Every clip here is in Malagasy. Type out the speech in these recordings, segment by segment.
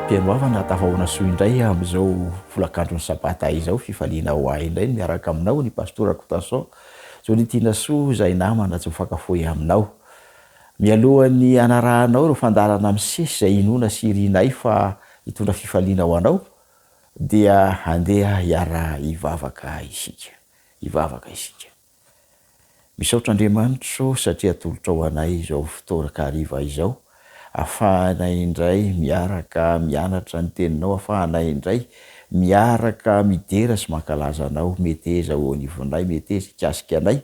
Mpianoavana tafahoana soa indray amin'izao folakandro ny sabata izao fifaliana ho ahy indray miaraka aminao ny pastora Kotaso zao ny tiana soa izay namana tsy mifakafohy aminao. Mialohan'ny anarahanao ro fandalana amin'ny sesy izay inona sy rinay fa hitondra fifaliana ho anao dia handeha hiara hivavaka isika. Misaotra Andriamanitra satria atolotra ho anay izao fotoana hariva izao. Afahanay indray miaraka mianatra ny teninao, afahanay indray miaraka midera sy mankalaza anao, mety eza ho anivonay, mety eza ikasika anay,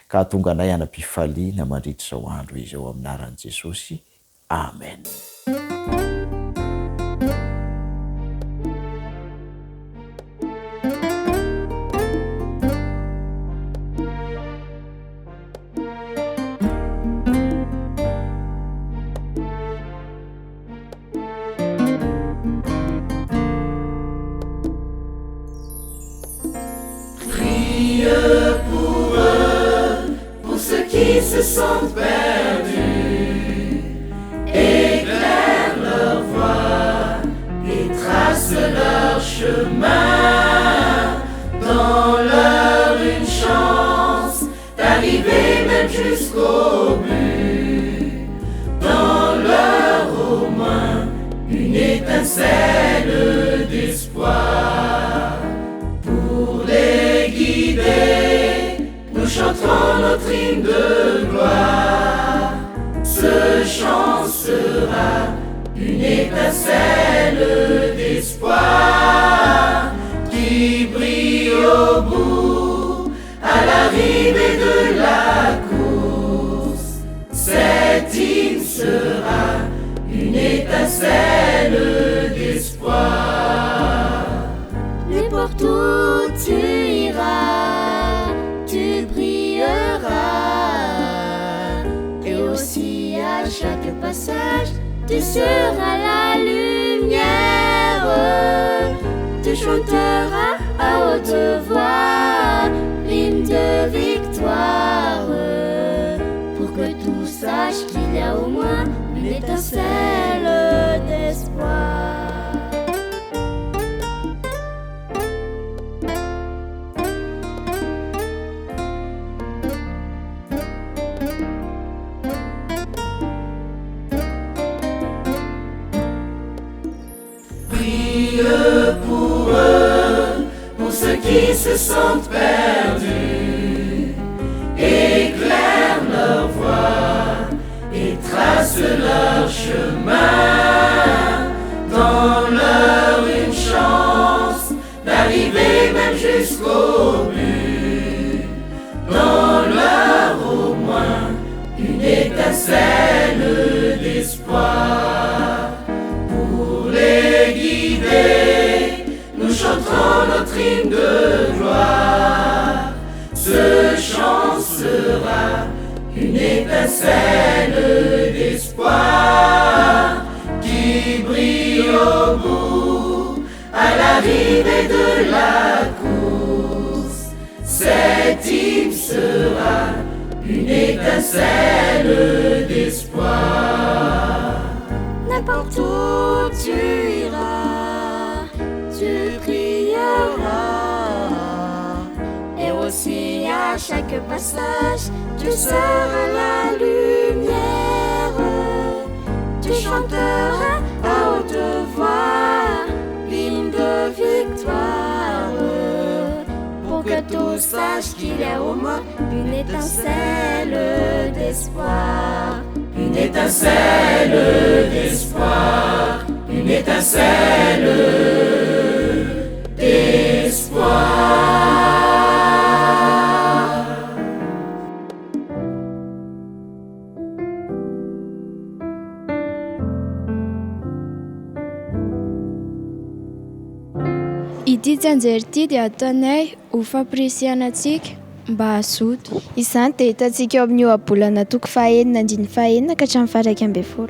ka tonga anay hanam-pifaliana mandritra izao andro izao amin'ny anaran'i Jesosy. Amen. Se sentent perdus, éclaire leur voie et trace leur chemin. Dans leur une chance d'arriver même jusqu'au but. Dans leur au moins une étincelle d'espoir. Pour les guider, nous chanterons notre hymne de gloire. Ce chant sera une étincelle d'espoir qui brille au bout, à l'arrivée de la course. Cet hymne sera une étincelle d'espoir. N'importe où tu iras, tu brilleras, et aussi à chaque passage, tu seras la lumière. Tu chanteras à haute voix l'hymne de victoire, pour que tous sachent qu'il y a au moins une étincelle d'espoir. Pour eux, pour ceux qui se sentent perdus, éclaire leur voie et trace leur chemin. Dans leur une chance d'arriver même jusqu'au but. Dans leur au moins une étincelle d'espoir. Pour les guider, nous chanterons notre hymne de gloire. Ce chant sera une étincelle d'espoir qui brille au bout, à l'arrivée de la course. Cet hymne sera une étincelle d'espoir. N'importe où tu iras, tu brilleras, et aussi à chaque passage, tu seras la lumière. Tu chanteras à haute voix l'hymne de victoire, pour que tous sachent qu'il y a au moins une étincelle d'espoir. Une étincelle d'espoir, une étincelle d'espoir. Ity tsanjery ity dia ataonay ho fampirisiana antsika mba hazoto. Izany dia hitantsika eo amin'ny ohabolana toko fahaenina andiny fahaenina ka hatramin'ny faha 12.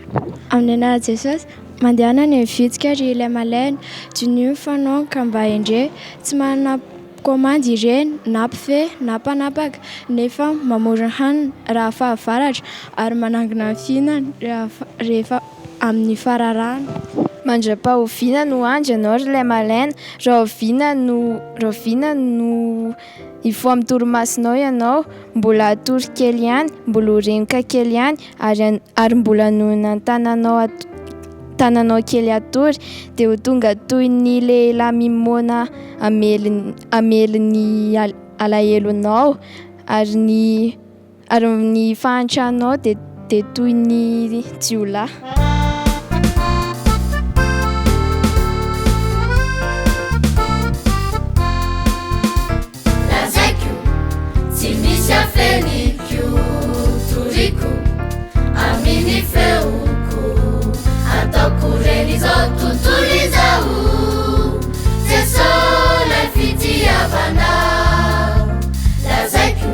Amin'ny anaran'i Jesosy, mandehana ny mivitsika ry ilay malaina, dinio fanao ka mba endre, tsy manana komandy ireny na mpife na mpanapaka, nefa mamorona hanina raha fahavaratra ary manangona ny fihinana rehefa amin'ny fararana. mandrapahoviana no andry ianao ry ilay malaina, rahoviana no ifo amin'ny torimasinao ianao, mbola atory kely ihany, mbola horengoka kely ihany ary mbola nonona ny tananao kely atory dia ho tonga toy ny lehilahy mimoana amely ny alahelo-nao ary ny fahantrano dia toy ny jiolahy. Lazaiko tsy misy afeniko toriko amin'ny feoko ataoko reny izao tontolo izao Jesosy fitiavana. Lazaiko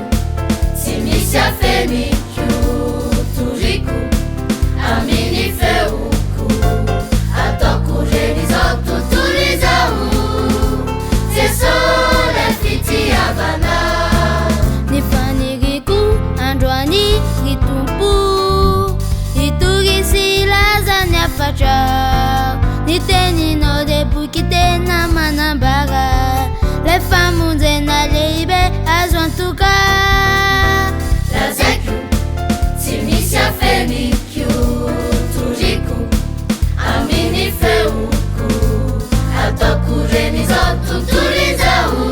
tsy misy afeniko toriko amin'ny feoko ataoko reny izao tontolo izao Jesosy fitiavana. Ny faniriko androany ry tompo itorisy lazany afatra ny teninao de boky tena manambara le famonjena lehibe azo antoka. Lazaiko tsy misy afeniko toriko amin'ny feoko ataoko reny izao tontolo izao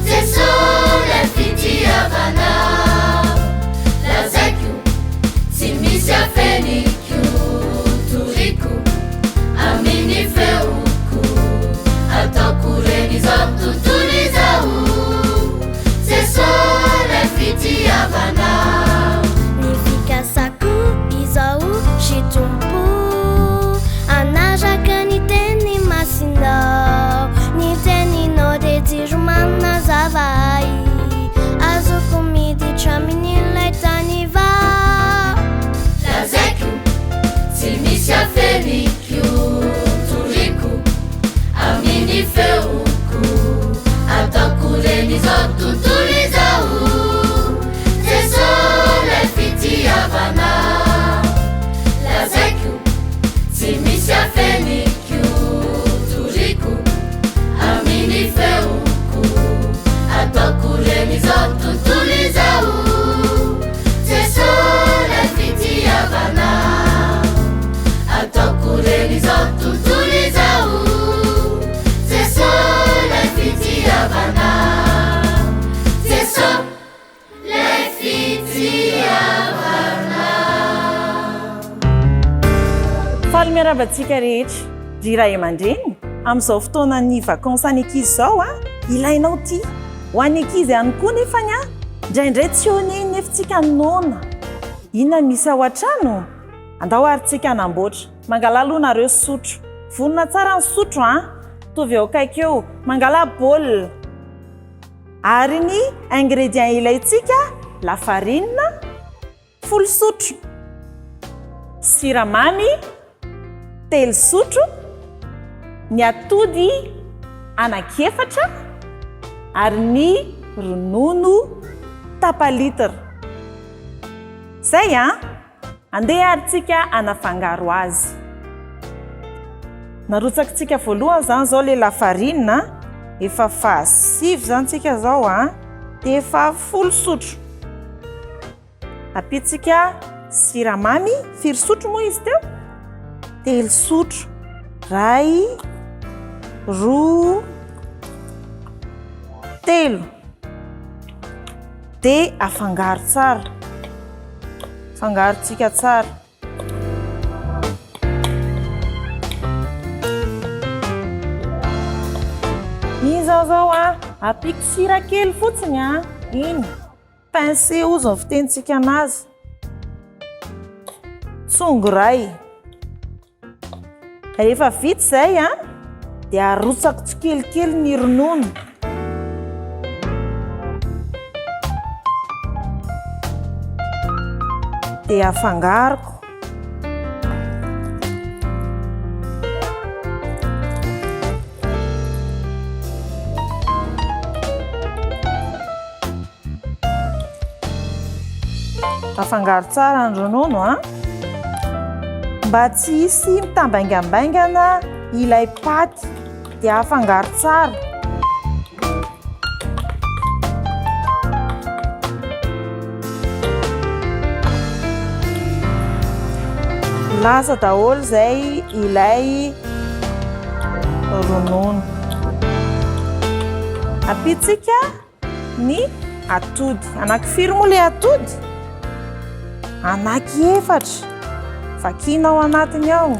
Jesosy fitiavana. Lazaiko tsy misy afeniko toriko amin'ny feoko ataoko reny izao tontolo izao Jesosy fitiavana. Ny fikasako izao sy tompo anaraka ny teny masinao, ny teninao de jiro manazava azoko miditra amin'ilay tany vao. Lazaiko tsy misy afeniko toriko amin'ny feoko ataoko reny izao tontolo izao Jesosy fitiavana. Lazaiko tsy misy afeniko toriko amin'ny feoko ataoko reny izao tontolo izao Jesosy fitiavana. Ataoko reny izao tontolo izao Jesosy fitiavana. Jesosy fitiavana. Faly miaravantsika rehetra ry ray aman-dreny amin'izao fotoana ny vakansa any ankizy zao ilainao ty ho any ankizy ihany koa nefany indraindray tsy honeny nefantsika nona inona misy ao an-trano andao arytsika hanamboatra. Mangala aloha nareo sotro, vonona tsara ny sotro tovy eo akaiky eo, mangala baolina ary ny ingrédient ilayntsika lafarinina 10 sotro, siramamy 3 sotro, ny atody anaky-efatra ary ny ronono tapalitatra. Zay andeha arytsika anafangaro azy. Narotsakitsika voalohany zany zao le lafarinina efa 5 zany tsika zao dia efa 10 sotro. Apitsika siramamy 4 sotro moa izy teo, 3 sotro, 2, 3 dia afangaro tsara, afangarotsika tsara. Iny zao apiky sira kely fotsiny iny pincé ozy ny fitenitsika anazy, tsongoray. Rehefa vita zay dia arotsako tsikelikely ny ronono. Dia afangaroko. Afangaro tsara ny ronono mba tsy hisy mitambaingambaingana ilay paty dia afangaro tsara. Lasa daholo zay ilay ronono. Apitsika ny atody. Anakifiry moa ilay atody? Anaky 4. Vakina ao anatiny ao.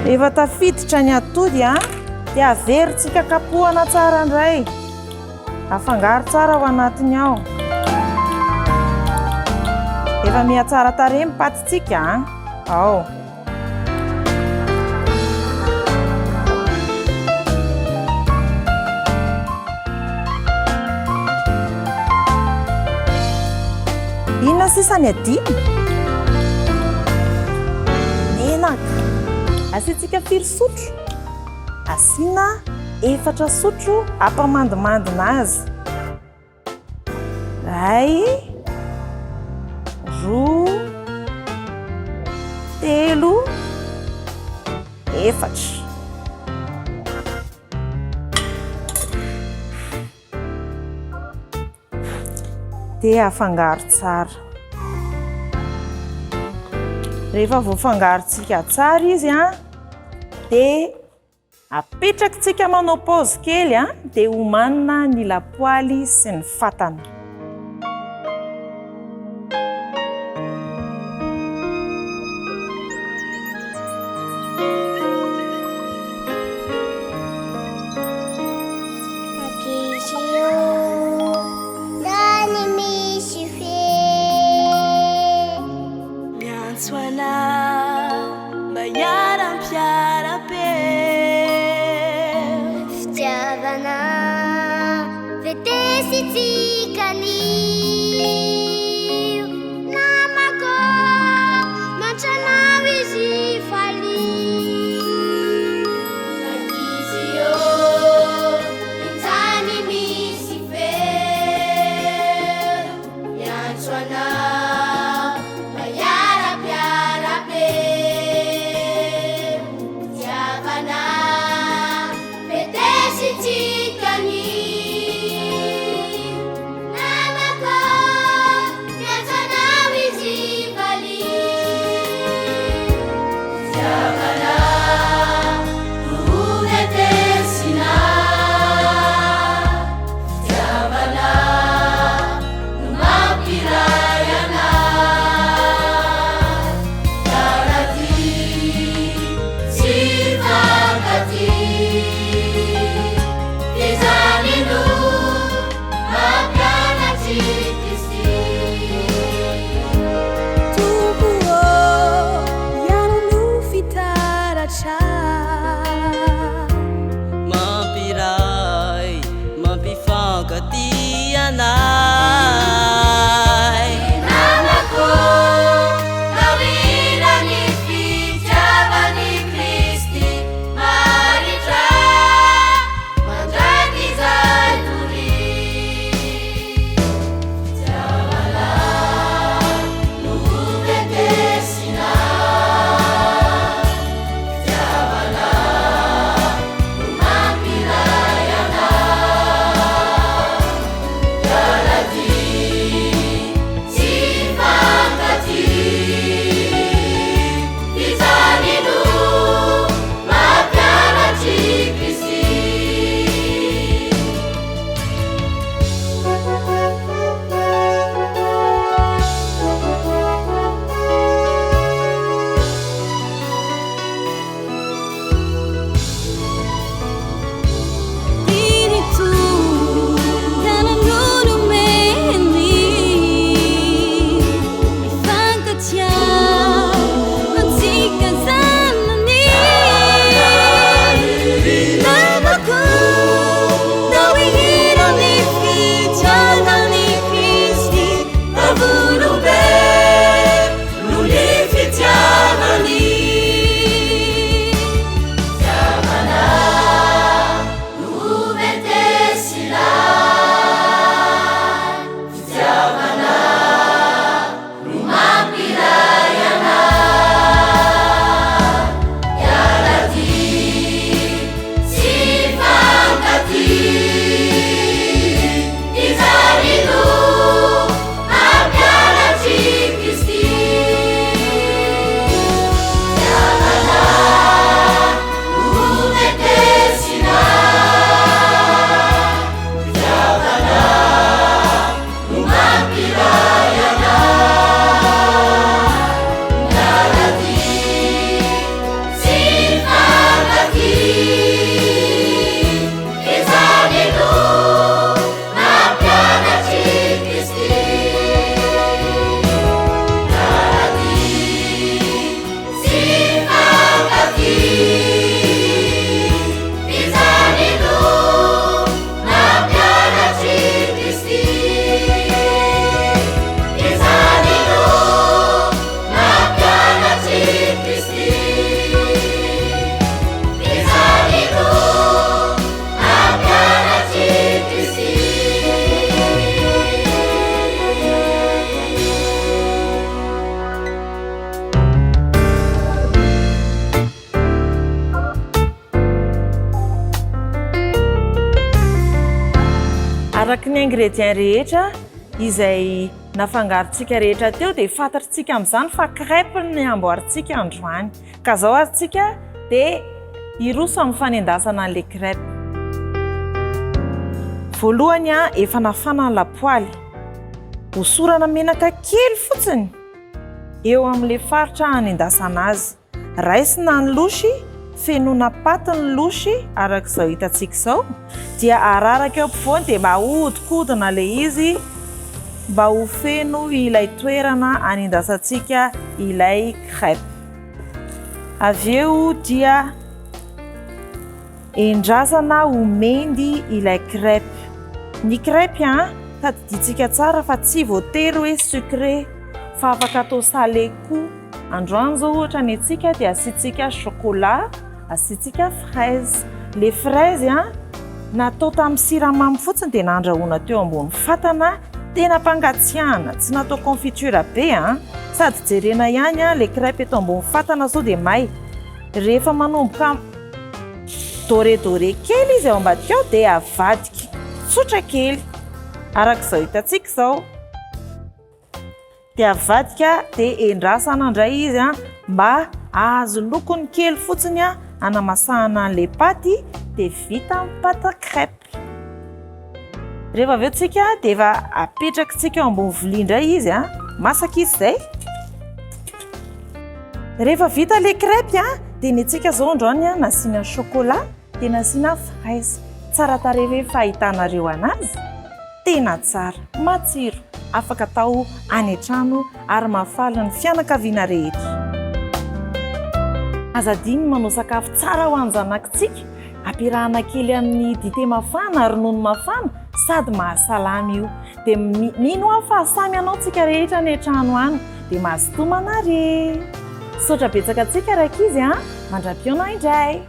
Rehefa tafiditra ny atody dia averitsika kapohana tsara indray. Afangaro tsara ao anatiny ao. Efa miha tsara tarehy ny patitsika ao. Inona sisa ny adiny? Menaka. Asitsika 4 sotro. Asina 4 sotro ampamandimandina azy. 1, 2, 3, 4. Dia afangaro tsara. Rehefa voafangarontsika tsara izy dia apetrakitsika manao pause kely dia homanina ny lapoaly sy ny fatana. Piraya ny ingrédient rehetra izay nafangarontsika rehetra teo dia fantatritsika amin'izany fa crêpe ny amboarintsika androany ka zao arytsika dia iroso amin'ny fanendasana an'ilay crêpe. Voalohany efa nafana ny lapoaly, hosorana menaka kely fotsiny eo amin'ilay faritra hanendasana azy. Raisina ny losy, fenona paty ny losy arak'izao hitantsika izao, dia araraka eo ampovoany dia mba ahodikodina ilay izy mba ho feno ilay toerana hanendasantsika ilay crêpe. Avy eo dia endrasana ho mendy ilay crêpe. Ny crêpe tadiditsika tsara fa tsy voatery hoe sucré fa afaka atao salé koa. Androany zao ohatra ny antsika dia asitsika chocolat, asitsika fraise. Les fraises natao tamin'ny siramamy fotsiny dia nandrahoana teo ambony fatana, tena mpangatsiahana, tsy natao confiture be sady jerena ihany les crêpes eto ambony fatana zao dia may. Rehefa manomboka doré kely izy ao ambadika ao dia avadika tsotra kely arak'izao hitantsika izao, dia avadika dia endrasana indray izy mba azo lokony kely fotsiny anamasahana an'ilay paty dia vita ny pâte crêpe. Rehefa avy eo tsika dia efa apetrakatsika eo ambony vilia indray izy masaka izy izay. Rehefa vita ilay crêpe dia ny antsika zao androany nasiana chocolat dia nasiana fraise. Tsara tarehy ve fahitanareo anazy? Tena tsara, matsiro, afaka atao any an-trano ary mahafaly ny fianakaviana rehetra. Azadiny manao sakafo tsara ho an'ny zanakitsika, ampiarahana kely amin'ny dité mafana, ronono mafana, sady mahasalama io. Dia mino aho fa samy anao tsika rehetra ny an-trano any dia mahazotomana re. Sotra betsaka tsika rakizy mandram-piona indray.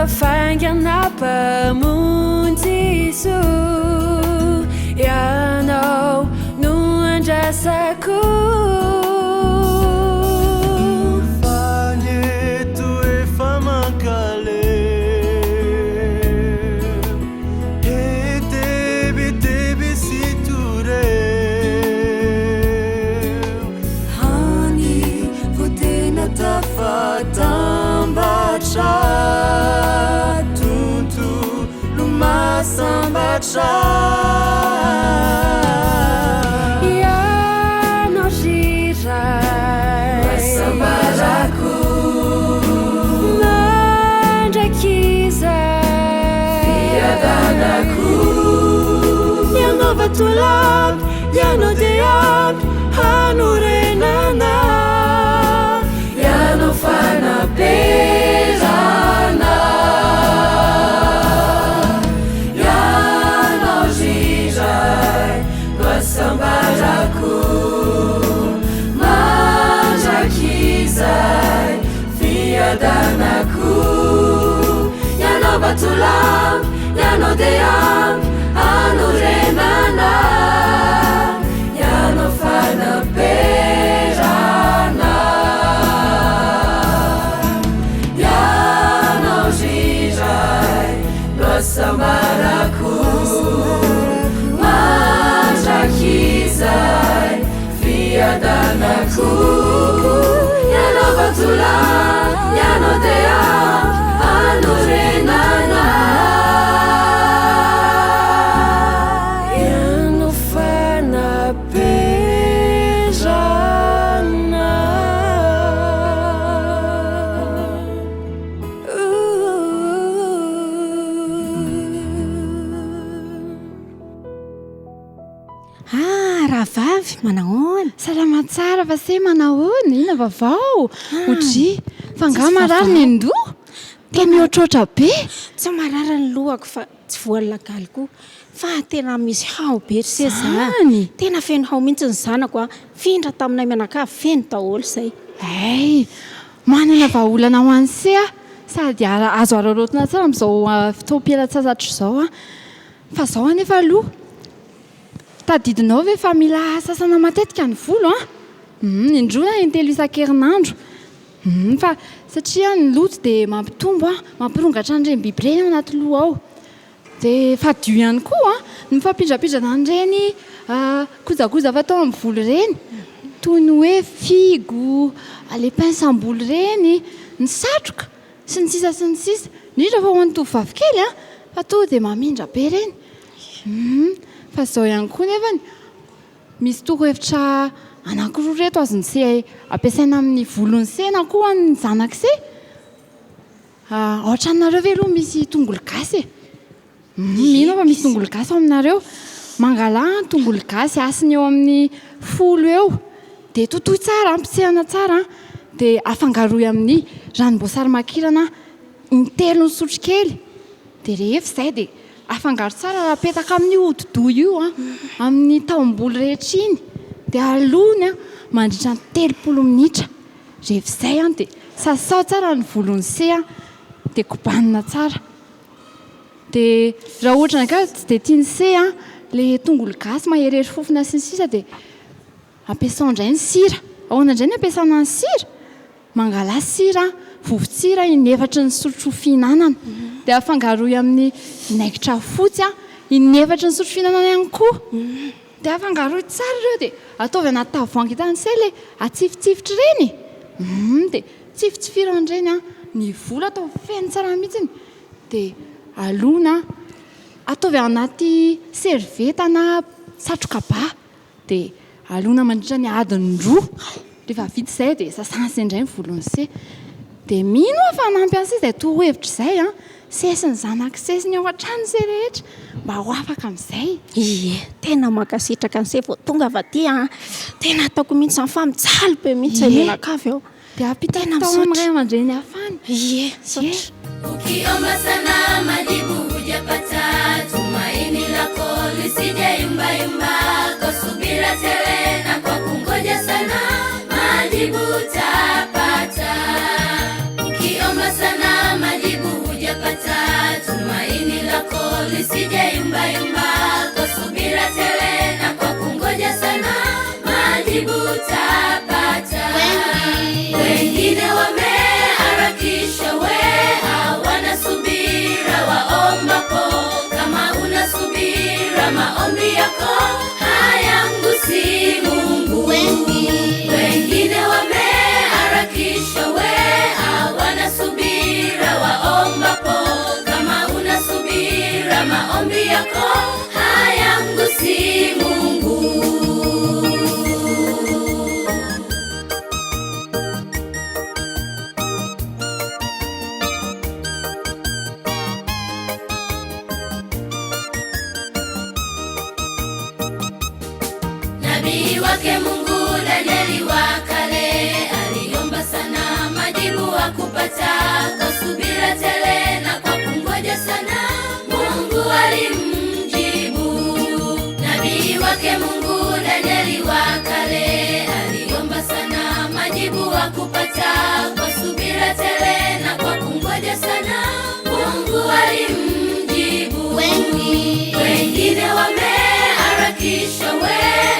Fangana pamuntisu ya no nuanja saku fanye tu e famakale e tebi siture hani vutena tafatambacha ya no vatolampy ianao dia ampy hanorenana ianao fanaperana ianao zizay loasambarako mandrakizay fiadanako ianao vatolampy ianao dia ampy hanorenana ianao fanaperana ianao zizay loasambarako mandrakizay fiadanako ianao vatolampy ianao dia ampy hanorenana ianao fanaperana raha vavy manahoana salama tsara fa se manahoana ina vavao otry fa nga marary ny andoha tena mihoatroatra be tsy marara ny lohako fa tsy voalakaly koa fa tena misy hao be ry sezany tena feno hao mihitsy ny zanako a findra taminay mianakavy feno daholo izay ay manana vahaolana ho an'ny se a sady azo araraotina tsara amin'izao fotoam-pialan-tsasatra izao a fa izao anefa aloha tadidinao ve fa mila sasana matetika ny volo a indroa intelo isan-kerinandro fa satria ny loto dia mampitombo a mampirongatra an'ireny biby ireny ao anaty loha ao dia fadio ihany koa a ny mifampidrapidrana an'ireny kojakoja fatao amin'ny volo ireny toy ny hoe figo le pince-bolo ireny ny satroka sy ny sisa indrindra fa ho an'ny tovovavy kely a fa to dia mamindra be ireny fa izao ihany koa nefany misy torohevitra anankiroa reto azony se ampiasaina amin'ny volony se na koa ny zanak'se ohatranareo ve aloha misy tongolo gasy mino fa misy tongolo gasy ao aminareo mangala ny tongolo gasy asiny eo amin'ny folo eo dia totoy tsara ampitsehana tsara dia afangaroy amin'ny ranom-boasary makirana intelo ny sotro kely dia rehefa izay dia afangaro tsara apetaka amin'ny hodi-doha io amin'ny taombolo rehetra iny dia alony mandritra ny 30 minitra rehefa izay dia sasao tsara ny volony se dia kobanina tsara dia raha ohatra ka tsy dia tiany se le tongolo gasy maherery fofona sy ny sisa dia ampiasao indray ny sira ahoana indray ny ampiasana ny sira mangala sira vovotsira inefatra ny sotro fihinanana dia afangaroy amin'ny vinaigitra fotsy inefatra ny sotro fihinanana ihany koa dia afangaroy tsara ireo dia ataovy anaty tavoahangy hitany se le atsifitsifitra ireny dia tsifitsifirany ireny ny volo atao feno tsara mihitsiny dia alona ataovy anaty servieta na satroka ba dia alona mandritra ny adiny roa rehefa vita izay dia sasana se indray ny volony se dia mino fa nampy an'se izay torohevitra izay sesy ny zanak'se sy ny ao an-trano se rehetra mba ho afaka amin'izay ie tena makasitraka an'se vao tonga avy aty tena ataoko mihitsy fa mijaly be mihitsy menakavy ao dia ampitana amin'ray aman-dreny afany ie sotra Ukiomba sana majibu hujapata, tumaini lako lisije yumba yumba, kwa subira tele na kwa kungoja sana majibu utapata. Ukiomba sana majibu hujapata, tumaini lako lisije yumba yumba, kwa subira tele na kwa kungoja sana majibu utapata. Wengine wameharakisha waombapo, kama unasubira maombi yako hayamgusi Mungu. Wengine wameharakisha hawana subira waombapo, kama unasubira maombi yako hayamgusi Mungu. wake Mungu Danieli wa kale aliomba sana, majibu hakupata. Kwa subira tele na kwa kungoja sana, Mungu alimjibu. Nabii wake Mungu Danieli wa kale aliomba sana, majibu hakupata. Kwa subira tele na kwa kungoja sana, Mungu alimjibu. Wengine wameharakisha,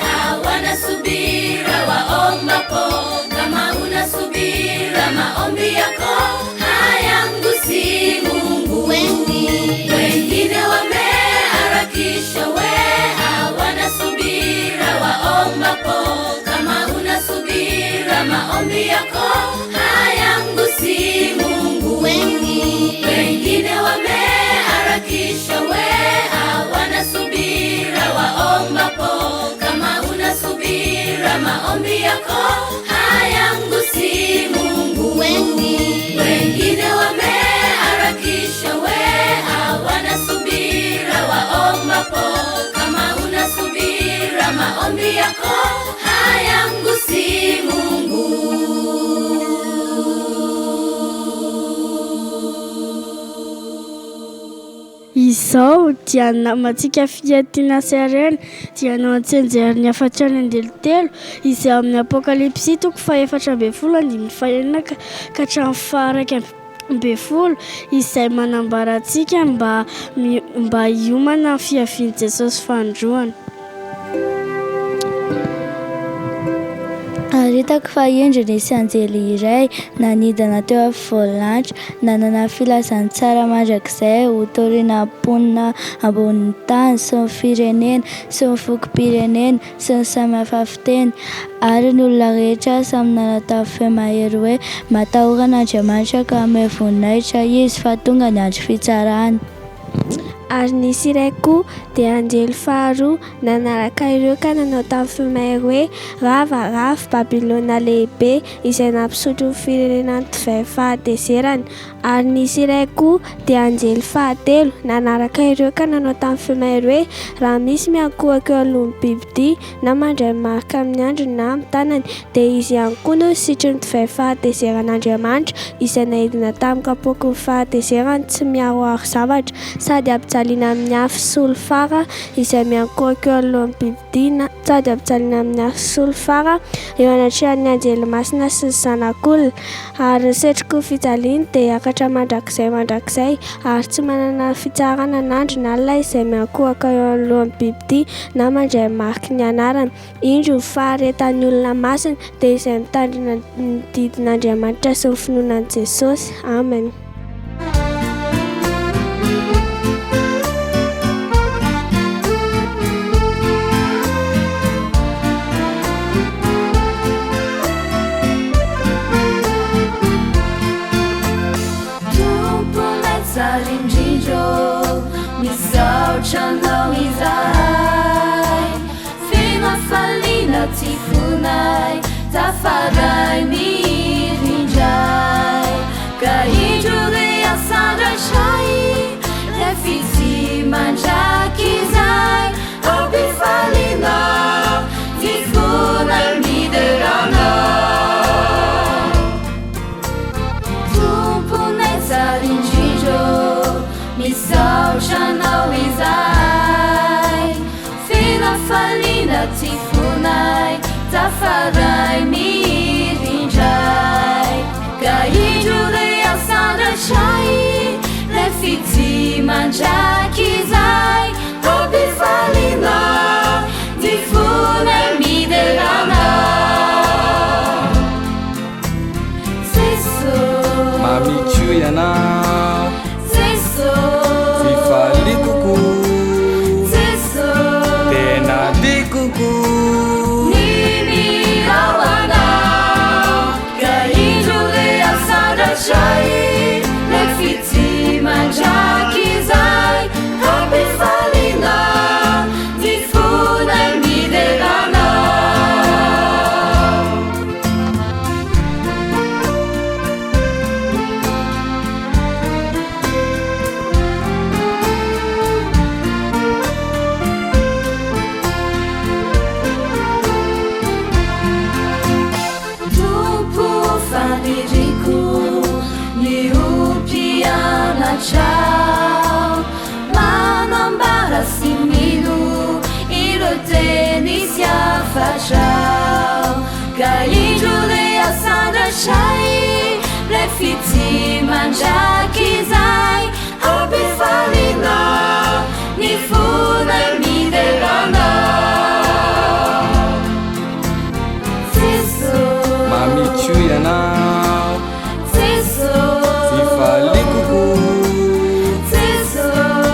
hawana subira waombapo. Kama una subira, maombi yako hayamgusi Mungu. Wengine wameharakisha, hawana subira waombapo. Kama una subira, maombi yako hayamgusi Mungu. Wengine wameharakisha, hawana subira waombapo. Kama una subira, maombi yako hayamgusi Mungu. Wengine wameharakisha, hawana subira waombapo. Kama una subira, maombi yako hayamgusi Mungu. Izao dia namatsika fiantiana serena dia nao antsenjeriny afatrany andelitelo izay amin'ny apokalipsy toko 4:10 ka hatramin'ny 5:10 izay manambara antsika mba hiomana fiavian'i Jesosy fandroana. Aritako fa indro nisy anjely iray nanidina teo afovoan-lanitra, nanana filazantsara mandrakizay ho toriana mponina ambonin'ny tany sy ny firenena sy ny fokom-pirenena sy ny samihafa fiteny, ary ny olona rehetra samy nanatao feo mahery hoe matahoran'Andriamanitra ka ame voninahitra izy fa tonga ny andro fitsarany. Ary nisy iray koa dia anjely faharoa nanaraka ireo ka nanao tamin'ny feo mahery hoe rava Babilôna lehibe izay nampisotro ny firenenany divay fahatezerany. Ary nisy iray koa dia anjely fahatelo nanaraka ireo ka nanao tamin'ny feo mahery hoe raha misy miankohaka eo alohan'ny bibidia na mandray marika amin'ny andriny na amin'ny tanany dia izy ihany koa no sitry ny divay fahatezeran'Andriamanitra izay nahidina tamin'ny kapoaky ny fahatezerany tsy miaroaro zavatra sady ampijaliana amin'ny afo solofara izay miankohaka eo alohan'ny bibidia sady ampijaliana amin'ny afo solofara eo anatrehan'ny anjely masina sy ny zanak'olona. Ary ny setroky ny fijaliany dia akatra mandrakizay ary tsy manana fitsarana n'andro na alina izay miankohaka eo alohan'ny bibidia na mandray mariky ny anarany. Indro ny faharetan'ny olona masina dia izay mitandrina ny didin'Andriamanitra sy ny finoanan'i Jesosy. Amen. Misaotrano izay feno falina tifunay tafaray mirindray ka indrory asandrasay lefitsy mandraky izay ompifalina tifunay miderana tomponay sarindrindro misaotranao izay feno falina tifunay tafaray mirindray ka indrory asandrasay lefitsy mandraky izay ompifalina tifunay miderana seso mamitso ianao fifalikoko tena dikoko nimihawanao ka indrory asandrasay lefitsy mandraky izay ompifalina ciao manambara similo iro teny sy afatra ka indro le asandrasay le fitsy mandraky zay hampifalina ny fona miderana mamitso ianao fifalikoko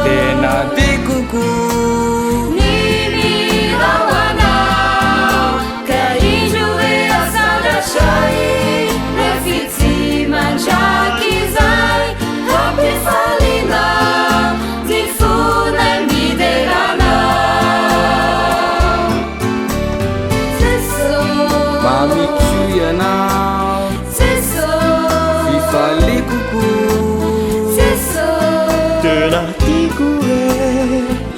tena tikoko ny mirahoanao ka indro hoe asandrasay le fitsy mandraky zay hampifalina ny fona miderana mamitso ianao fifalikoko tena tiako e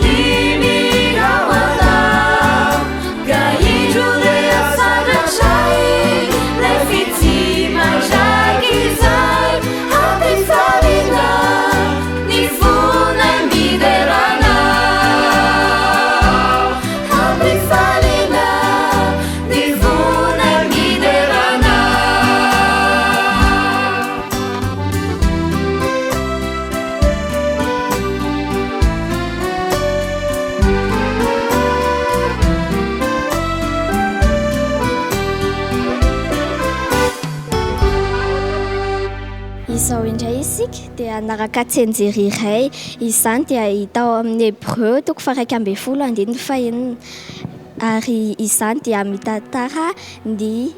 ny mirahoanao ka indro le asandrasay le fitsy mandraky zay hampifalina ny fona miderana hampifalina ny fona miderana Izao indray isika dia anaraka tsenjery iray izany dia hitao amin'ny hébreu toko faha 1:15 ary izany dia mitantara ny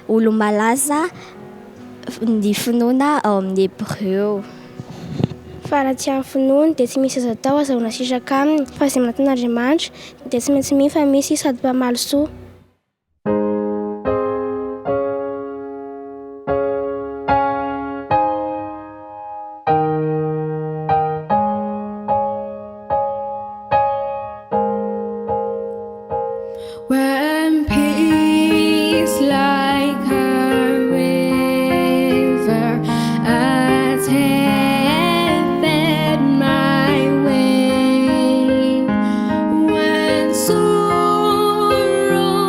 olo malaza ny finoana ao amin'ny hébreu. Fa raha tsy amin'ny finoana dia tsy misy azo atao azahoana sisaka aminy fa izay manatan'Andriamanitra dia tsy maintsy mino fa misy sady mpamaly soa. When peace like a river attended my way, when sorrow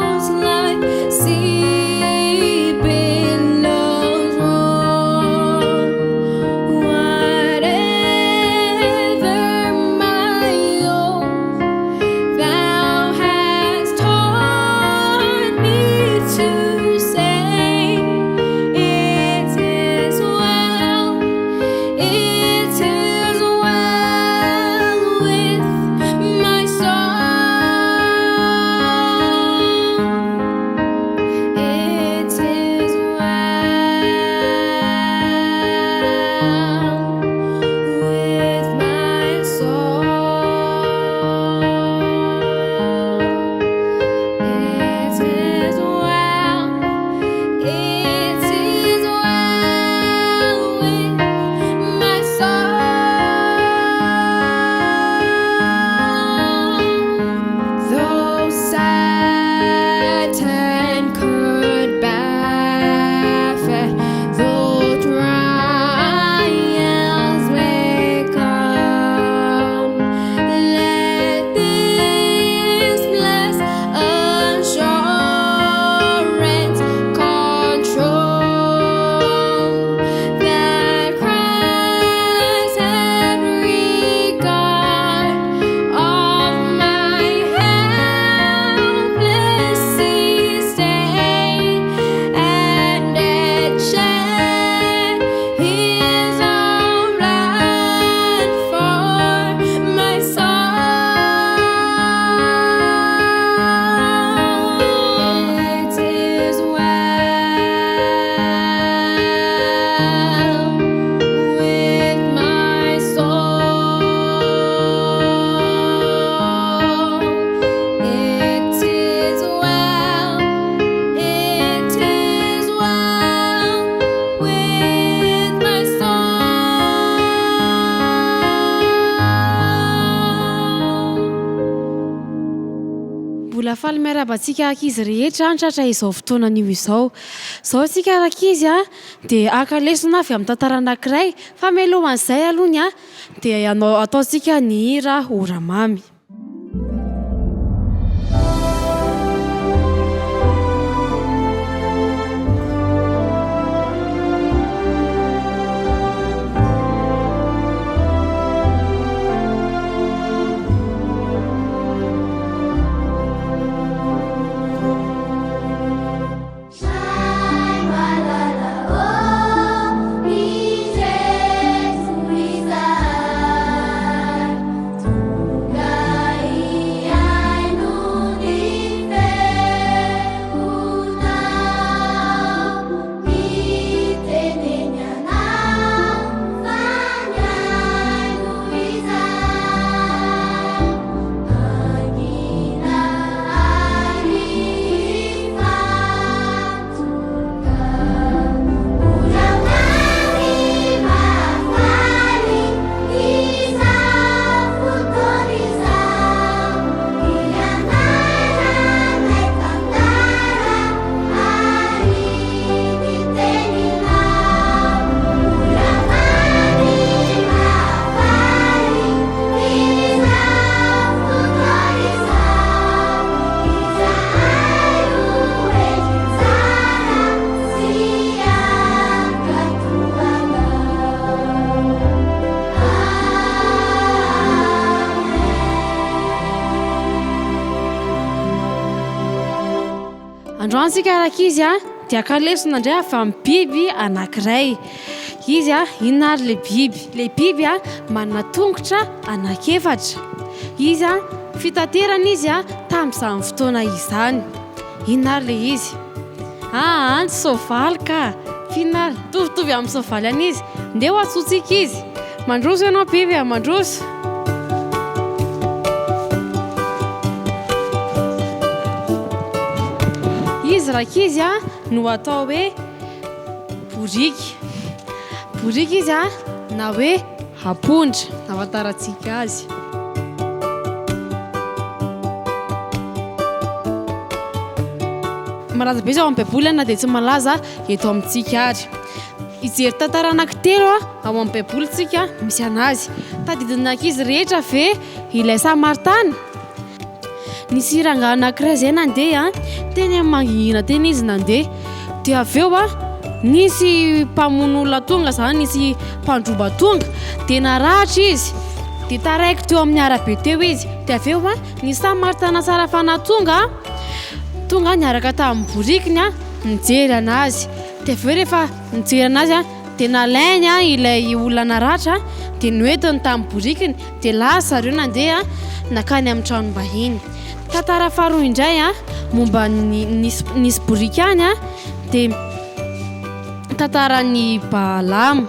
faly miarabantsika ankizy rehetra antratra izao fotoana an'io izao. Zao tsika ankizy dia akalesona avy amin'ny tantara anankiray fa mialohan'izay alohany dia ataontsika ny hira oramamy. Androantsika arakizy dia kalesona indray avy amin'ny biby anankiray. Izy inona ary le biby? Le biby manana tongotra anankiefatra. Izy fitaterana izy tamin'izany fotoana izany. Inona ary le izy? Antsy soavaly ka. Fihinana tovitovy amin'ny soavaly any izy. Ndeha ho atsotsika izy. Mandroso ianao biby mandroso. Izy rakizy no atao hoe boriky. Boriky izy na hoe apondra afantarantsika azy. Malaza be izao amin'ny baiboly na dia tsy malaza eto amintsika ary. Ijery tantara anankitelo ao amin'ny baibolintsika misy anazy. Tadidina ankizy rehetra ve ilay Samaritana? Nisy rangahy anankiray izay nandeha teny amin'ny mangingina teny izy nandeha. Dia avy eo nisy mpamono olona tonga izany, nisy mpandroba tonga dia naratra izy. Dia taraiky teo amin'ny arabe teo izy. Dia avy eo ny Samaritana tsara fanahy tonga niaraka tamin'ny borikiny nijery anazy. Dia avy eo rehefa nijery anazy dia nalainy ilay olona naratra dia noentiny tamin'ny borikiny. Dia lasa zareo nandeha nakany amin'ny tranom-bahiny. Tantara faharoa indray momba nisy boriky any dia tantaran'ny Balama.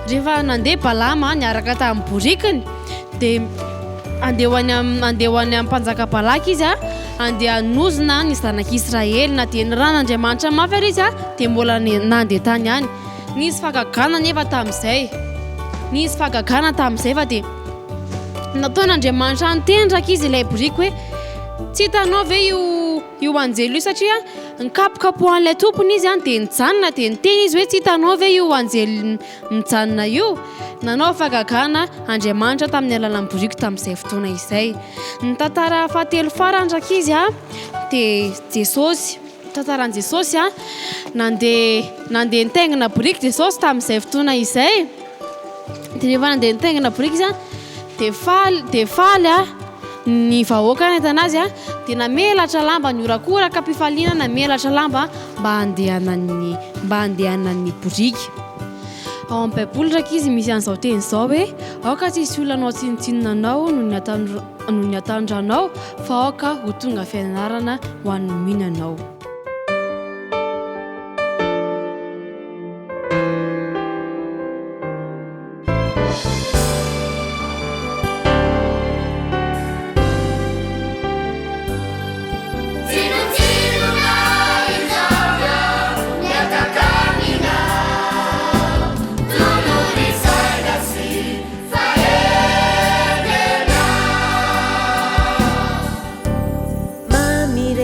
Rehefa nandeha Balama niaraka tamin'ny borikiny dia andeha ho any amin'ny mpanjaka Balaka izy andeha hanozona ny zanak'Israely na dia ny ran'Andriamanitra mafy ary izy dia mbola nandeha tany any. Nisy fagagana nefa tamin'izay. Nisy fagagana tamin'izay fa dia nataon'Andriamanitra nitendraka izy ilay boriky hoe tsy hitanao ve io anjelo io satria nikapokapohan'ilay tompony izy dia nijanona dia niteny izy hoe tsy hitanao ve io anjelo mijanona io. Nanao fagagana Andriamanitra tamin'ny alalan'ny boriky tamin'izay fotoana izay. Ny tantara fahatelo farany ndraiky izy dia Jesosy. Tantaran'i Jesosy nandeha nitaingina boriky Jesosy tamin'izay fotoana izay. Dia rehefa nandeha nitaingina boriky izy dia faly ny vahoaka nahitana azy dia namelatra lamba niorakoraka mpifaliana, namelatra lamba mba handehanan'ny boriky. Ao amin'ny baiboly ndraiky izy misy an'izao teny izao hoe aoka tsy hisy olona anao tsinitsinina anao noho ny atandranao fa aoka ho tonga fianarana ho an'ny mihinanao. Mami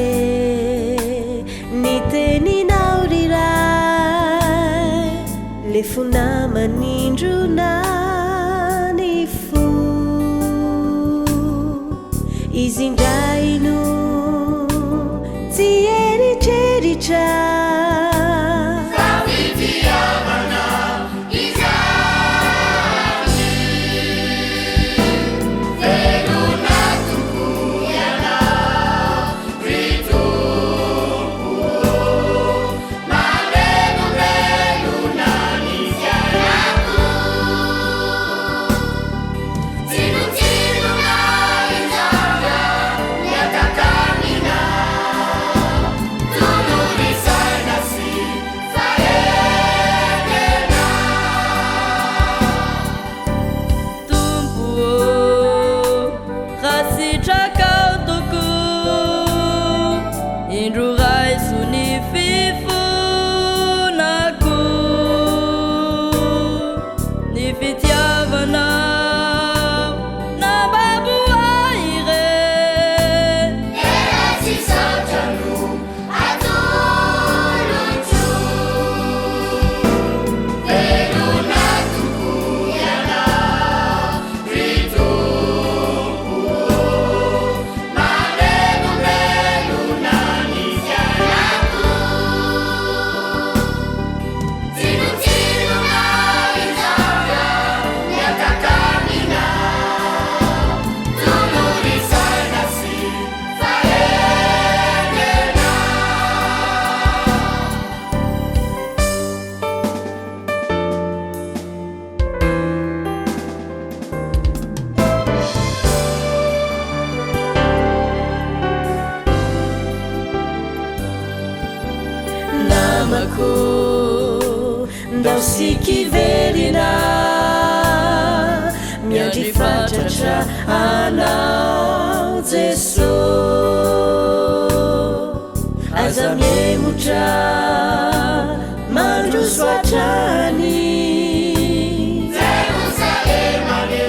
le fona manindrona ny fo izy indraino tsy eritreritra sikiverina miandry fatratra anao Jeso aza miemotra mandroso atrany Jerusalemane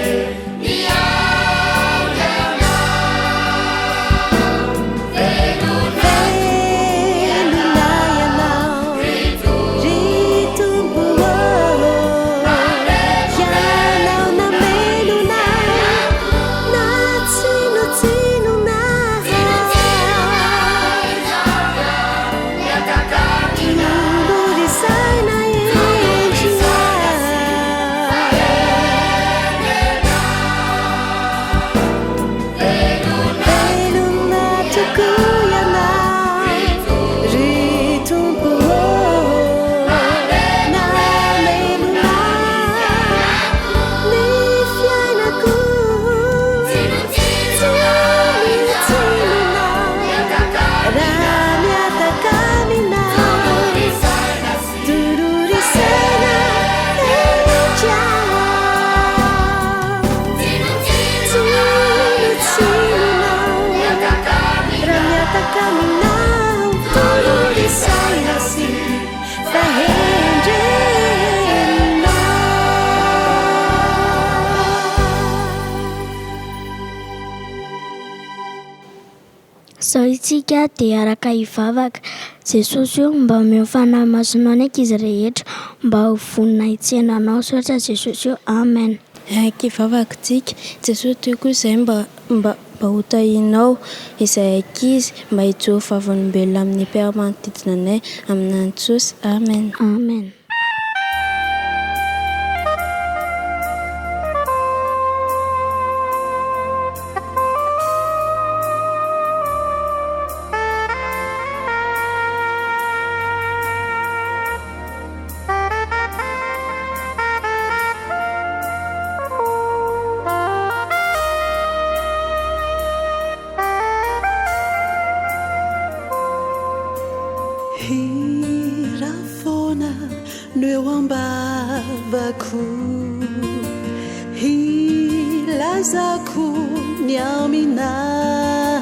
Zao itsika dia araka hivavaka Jesosy io mba omeo fanahy masonao ny ankizy rehetra mba ho vonina hitsenanao soatra Jesosy io amen. Kivavaka tsika Jesosy toy koa izay mba ho tahinao izay ankizy mba hijoa vavolombelona amin'ny mpiara-manodidina anay amin'n'an'i Jesosy amen. Amen. Hirafona neo ambavako hilazako ny aminao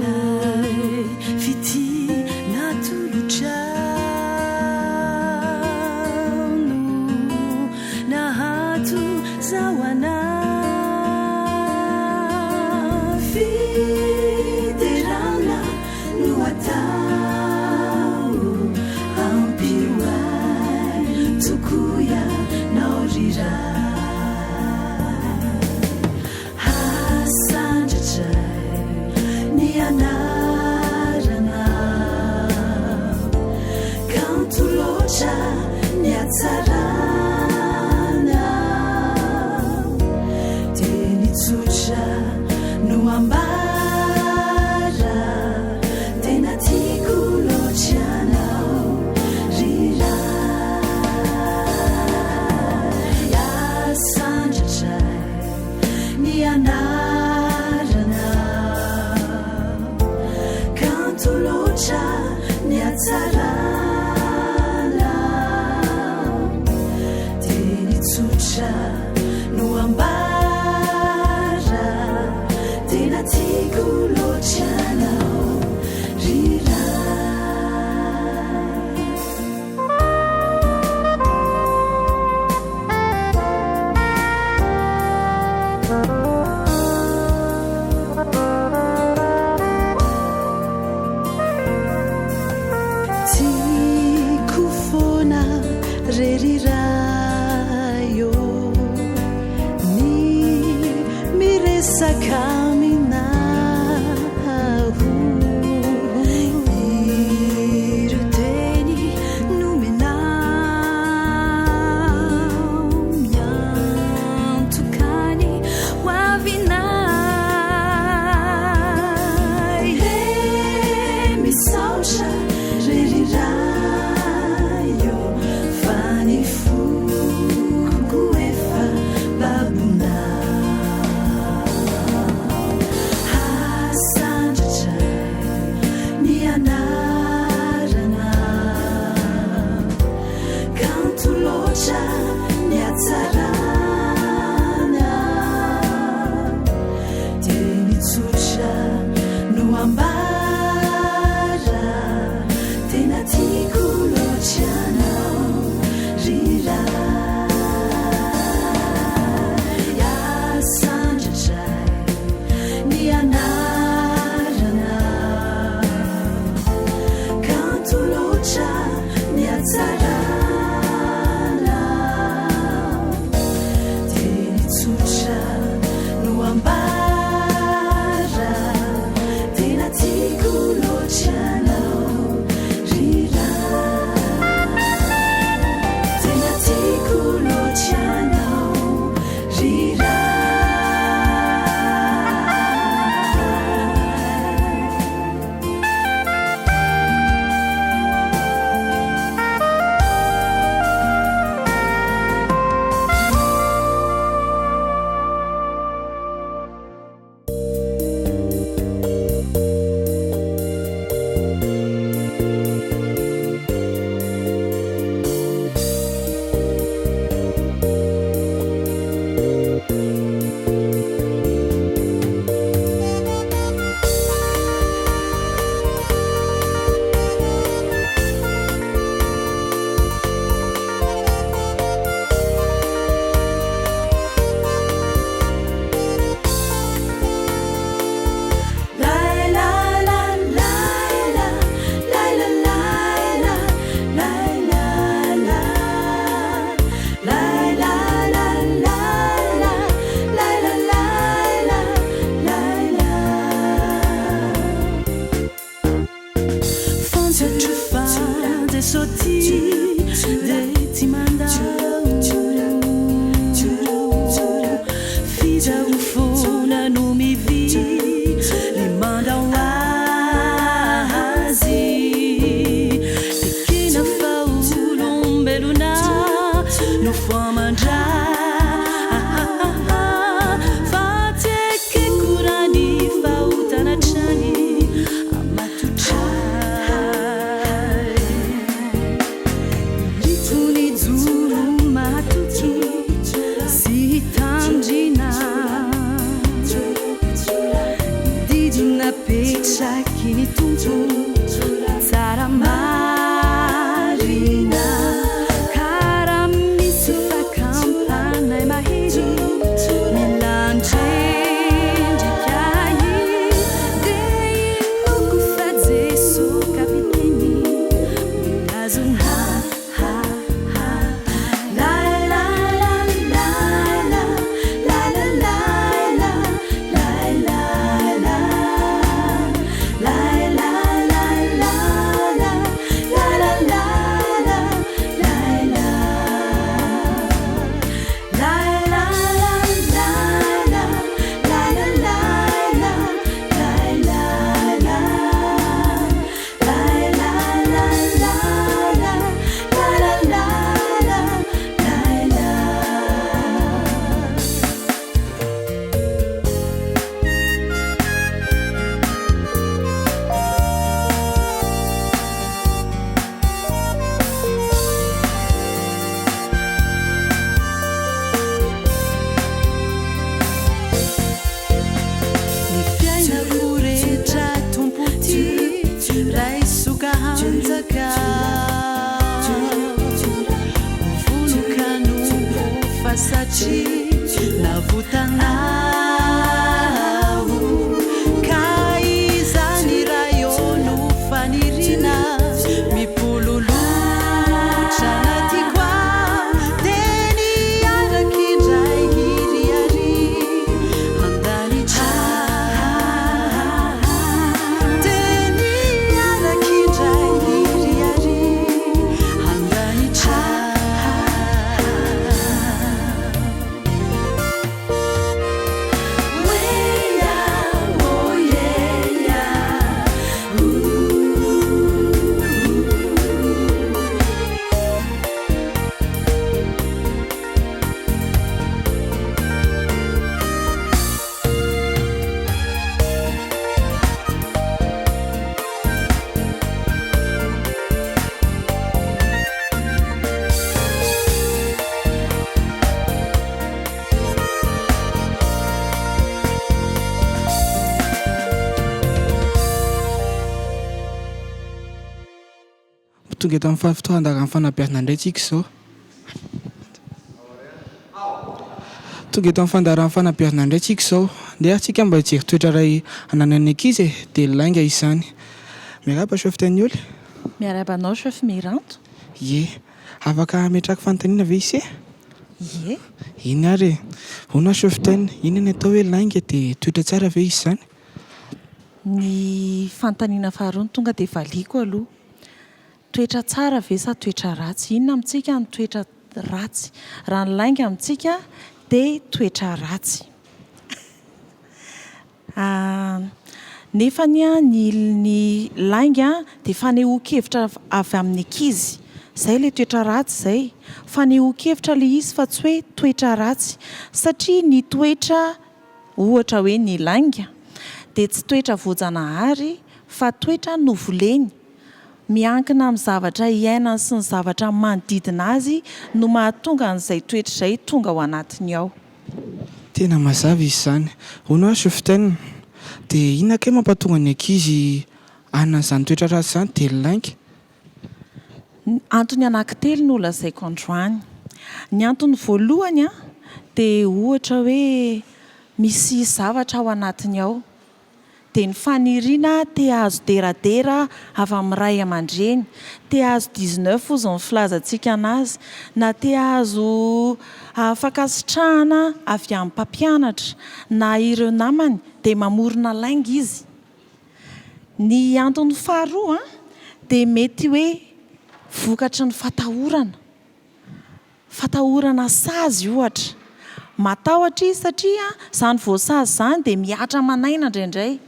lay fity natolotrano nahato zao anao fiderana no atao ampio niatsarana teny tsotra no ambara tena tiako loatranao rerirayo ni miresakaminahu iruteni numenau miantukani wavinai misaotra rerirayo betsaka volokano fa satria navotanao ka izany raha eo no fanirina mipololotra naty koa teny araky indray hiriary andanitra teny araky indray hiriary andanitra tonga eto amin'ny fahafitohan-dara amin'ny fanabeazana indray tsika izao tonga eto amin'ny fandara amin'ny fanabeazana indray tsika izao dia tsika mba hijery toetra ray ananan'ny ankizy dia lainga izany miaraba sofitany olo miarabanao chef miranto ye afaka metraka fanontaniana ve isy ye iny ary ona sofitany iny ny atao hoe lainga dia toetra tsara ve izy izany ny fanontaniana faharoa ny tonga dia valiko aloha toetra tsara ve sa toetra ratsy inona amintsika ny toetra ratsy raha ny lainga amintsika dia toetra ratsy nefa ny lainga dia fanehoan-kevitra avy amin'ny ankizy izay ilay toetra ratsy izay fanehoan-kevitra ilay izy fa tsy hoe toetra ratsy satria ny toetra ohatra hoe ny lainga dia tsy toetra voajanahary fa toetra novoleny miankina amin'ny zavatra iainany sy ny zavatra manodidina azy no mahatonga an'izay toetra izay tonga ao anatiny ao tena mazava izy izany hono a sofitaine dia inona kay mampatonga ny ankizy anan'izany toetra ratsy izany dia lainga antony anankitelo no lazaiko androany ny antony voalohany a dia ohatra hoe misy zavatra ao anatiny ao dia ny faniriana te azo deradera avy amin'ny ray aman-dreny te azo 19 ozy ny filazantsika anazy na te azo afaka sitrahana avy amin'ny mpampianatra na ireo namany dia mamorona lainga izy ny antony faharoa dia mety hoe vokatry ny fatahorana sazy ohatra matahotra izy satria izany voasazy izany dia miatra manaina indraindray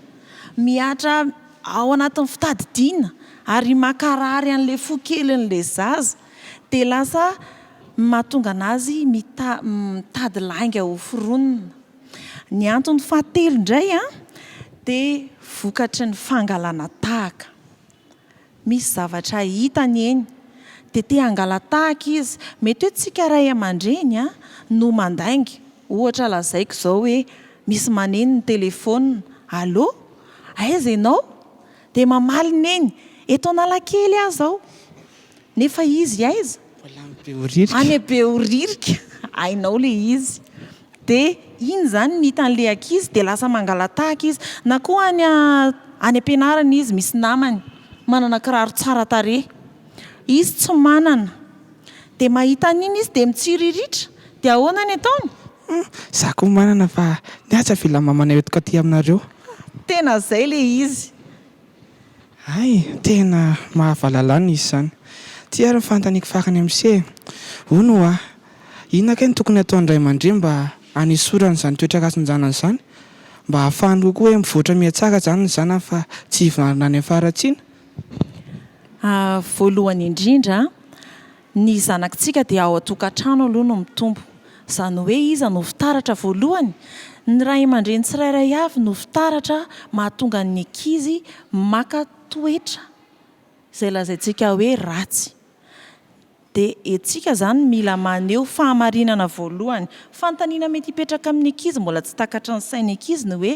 miatra ao anatin'ny fitadidiana ary makarary an'ilay fo kelin'ilay zaza dia lasa mahatonga anazy mitady lainga ho foronina ny antony fahatelo indray dia vokatry ny fangalana tahaka misy zavatra hitany eny dia te hangala tahaka izy mety hoe tsika ray aman-dreny no mandainga ohatra lazaiko izao hoe misy maneno ny telefona allo aiza ianao dia mamalina eny eto analakely aho zao nefa izy aiza any Behoririka ainao le izy dia iny zany mita an'ilay ankizy dia lasa mangala tahaka izy na koa any ampianarana izy misy namany manana kiraro tsara tarehy izy tsy manana dia mahita an'iny izy dia mitsiriritra dia ahoana ny ataony za koa manana fa niatsa filamamana etoka aty aminareo tena zay le izy ay tena mahavalalana izy izany ty ary nyfantaniko farany amin'se hono inona kay ny tokony ataony ray aman-dreny mba anisorana izany toetra rasin-janany izany mba ahafahany kokoa hoe mivoatra mihatsara izany ny zanany fa tsy hivinarina any afaratsiana voalohany indrindra ny zanakitsika dia ao atokantrano aloha no mitombo izany hoe iza no fitaratra voalohany ny ray aman-dreny tsirairay avy no fitaratra mahatonga ny ankizy maka toetra izay lazaintsika hoe ratsy dia etsika izany mila maneho fahamarinana voalohany fanontaniana mety hipetraka amin'ny ankizy mbola tsy takatra ny sainy ankizy ny hoe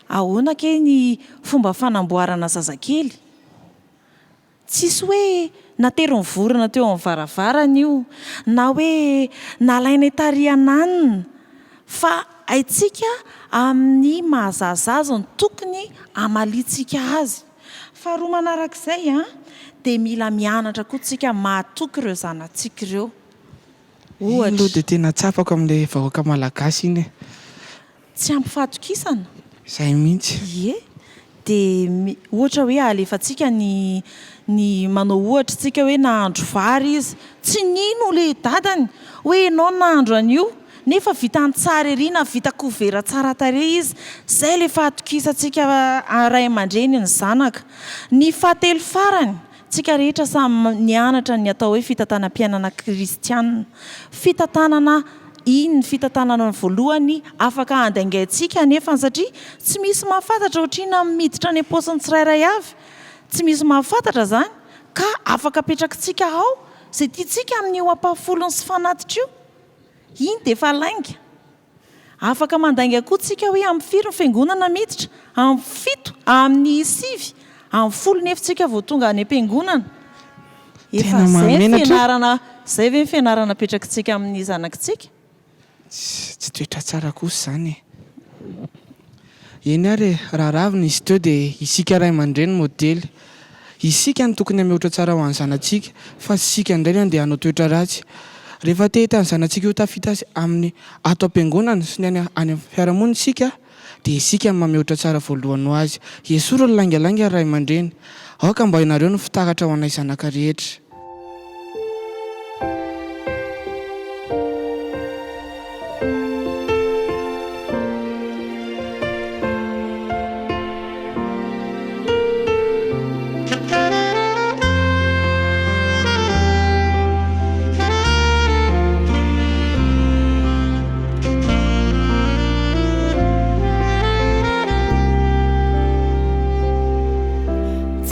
ahoana ke ny fomba fanamboarana zazakely tsisy hoe natero ny vorona teo amin'ny varavarana io na hoe nalaina tariananina fa aitsika amin'ny mahazazazo ny tokony amalitsika azy. Fa roa manarak'izay dia mila mianatra koa tsika mahatoky ireo zanatsika ireo. Aloha dia tena tsapako amin'ilay vahoaka malagasy iny. Tsy ampifahatokisana. Izay mihitsy. Ie. Dia ohatra hoe alefatsika ny manao ohatra tsika hoe nahandro vary izy, tsy nino le dadany hoe ianao nahandro an'io nefa vita ny tsara ery na vita kovera tsara tarehy izy. Zay le fahatokisantsika ray aman-dreny ny zanaka. Ny fahatelo farany, tsika rehetra samy nianatra ny atao hoe fitantanam-piainana kristianina. Fitantanana iny fitantanana voalohany afaka andaingaitsika nefa satria tsy misy mahafantatra ohatrina miditra any am-paosiny tsirairay avy. Tsy misy mahafantatra zany ka afaka apetrakitsika ao zay tiatsika amin'ny eo ampafolony sy fanatitra io. Iny dia efa lainga. Afaka mandainga koa tsika hoe amin'ny firy ny fiangonana miditra, amin'ny fito, amin'ny sivy, amin'ny folo nefa tsika vao tonga any am-piangonana. Efa zay ve ny fianarana apetrakitsika amin'ny zanakitsika? Tsy toetra tsara kosa zany. Eny ary raha ravina izy teo dia isika ray aman-dreny modely. Isika ny tokony hameotra tsara ho an'ny zanatsika fa sika indray andeha hanao toetra ratsy. Rehefa te hita ny zanatsika io tafita azy amin'ny ato am-piangonana sy ny any amin'ny fiarahamonina isika dia isika mameotra tsara voalohany ho azy. Esoro ny langalanga ray aman-dreny. Aoka mba ianareo ny fitakatra ho anay zanaka rehetra.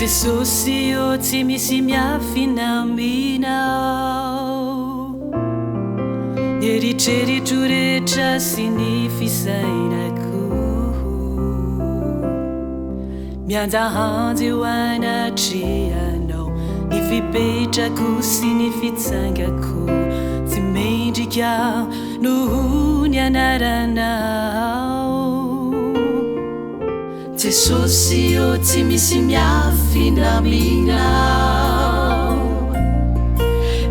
Jesosy o tsy misy miafinamina eritreritro rehetra sy ny fisainako mianjahanjy eo anatrehanao ny fipetrako sy ny fitsangako tsy mendrika noho ny anaranao. Jesosy o tsy misy miafinamina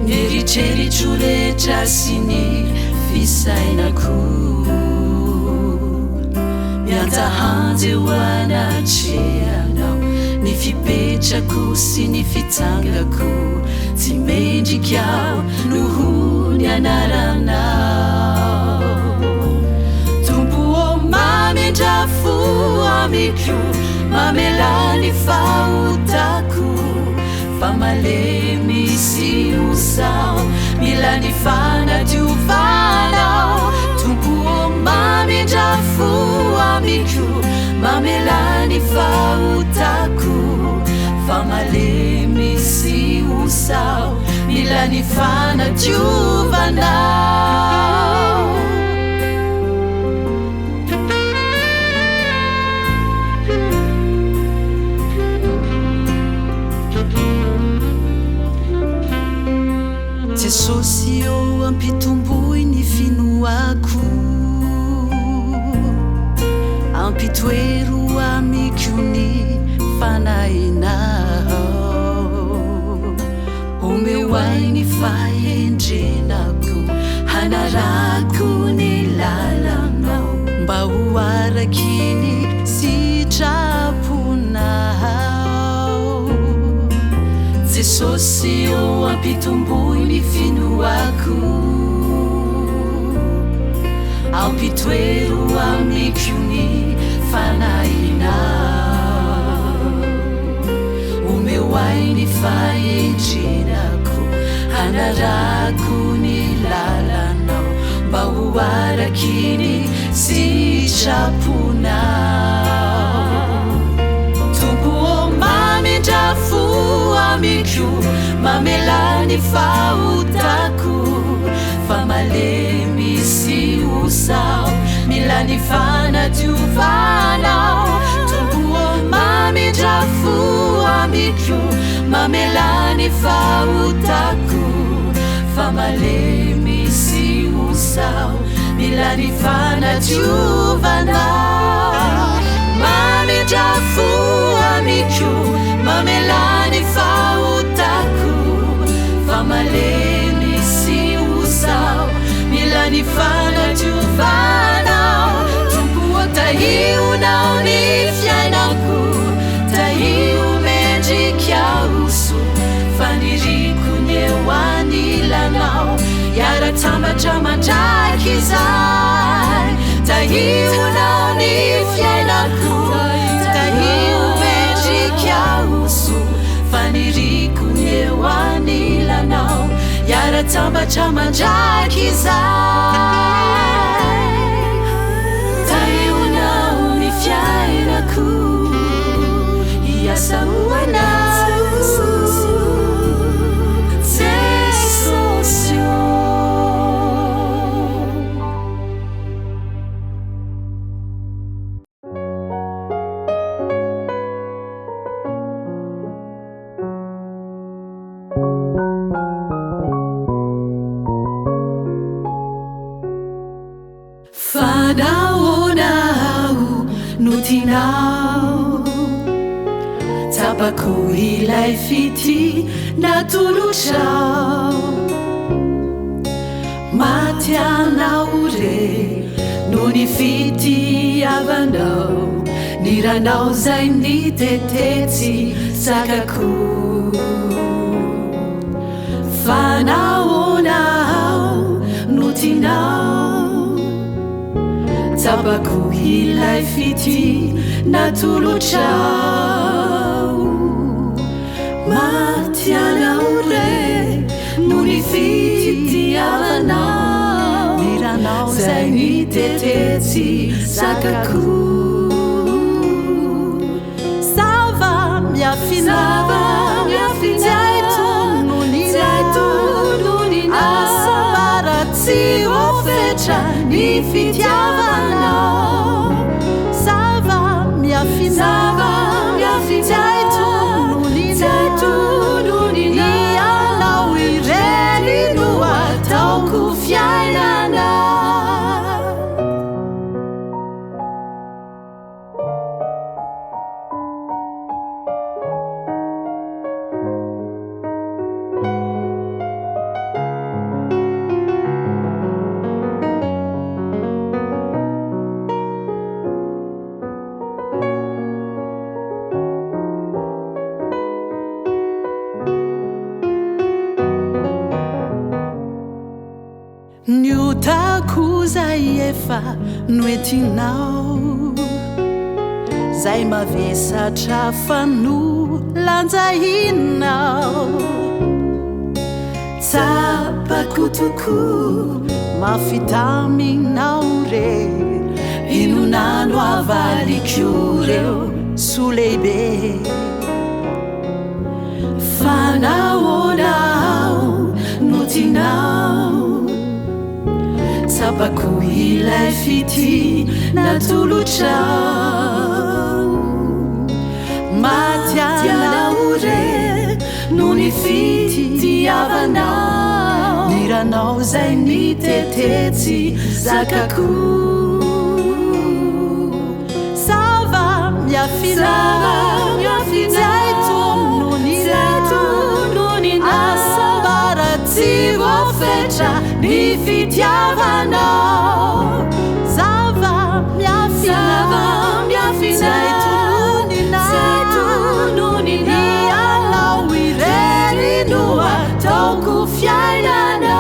ny eritreritro rehetra sy ny fisainako mianjahanjy eo anatrehanao ny fipetrako sy ny fitsangako tsy mendrika noho ny anaranao. Tompo o mamendrafo amiko mamela ny fahotako fa malemy sy osao mila ny fanadiovanao. Tompo o mamendrafo amiko mamela ny fahotako fa malemy sy osao mila ny fanadiovanao. Jesosy eo ampitomboy ny finoako ampitoero amiko ny fanahinao omeo ainy fahendrenako hanarako ny lalanao mba ho araky ny sitraponao. Jesosy eo ampitomboy ny finoako ampitoero amiko ny fanahinao omeo ainy fahendrenako hanarako ny lalanao mba ho araky ny sitraponao. Tompo o mamendrafo amiko mamela ny fahotako fa malemy sy osao mila ny fanadiovanao. Tompo o mamendrafo amiko mamelany fahotako fa malemy sy osao milany fanadiovanao mamedrafo amiko mamelany fahotako fa malemy sy osao milany fanadiovanao tompo tahionao ny fiainako tahio mendrika oso faniriko ny eo anilanao yaratambatra mandraky izay tahionao ny fiainako tahio mendrika oso faniriko ny eo anilanao yaratambatra mandraky izay tahionao ny fiainako iasaoanao fanaonao nutinao tapako ilay fity natolotrao matianao re no ny fitiavanao ny ranao zay nitetetsy sakako fanaonao nutinao tapako ilay fity natolotrao matianao re no ny fitiavanao ny ranao zay nitetetsy sakako sava miafinava asabaratsy ofetra ny fitiavanao sava miafinava miafitaitony ianao ireny no ataoko fiainana niotako zay efa noetinao zay mavesatra fano lanjahinao tsapakotoko mafitaminao re inonano avalikio reo soleibe fanaonao notinao tapako ilay fity natolotrao matianao re no ny fitiavanao ny ranao zay nitetetsy zakako sava miafinaitonony asabaratsy ofetra ny fitiavanao sava miafinaitonony ianao ireny no ataoko fiainana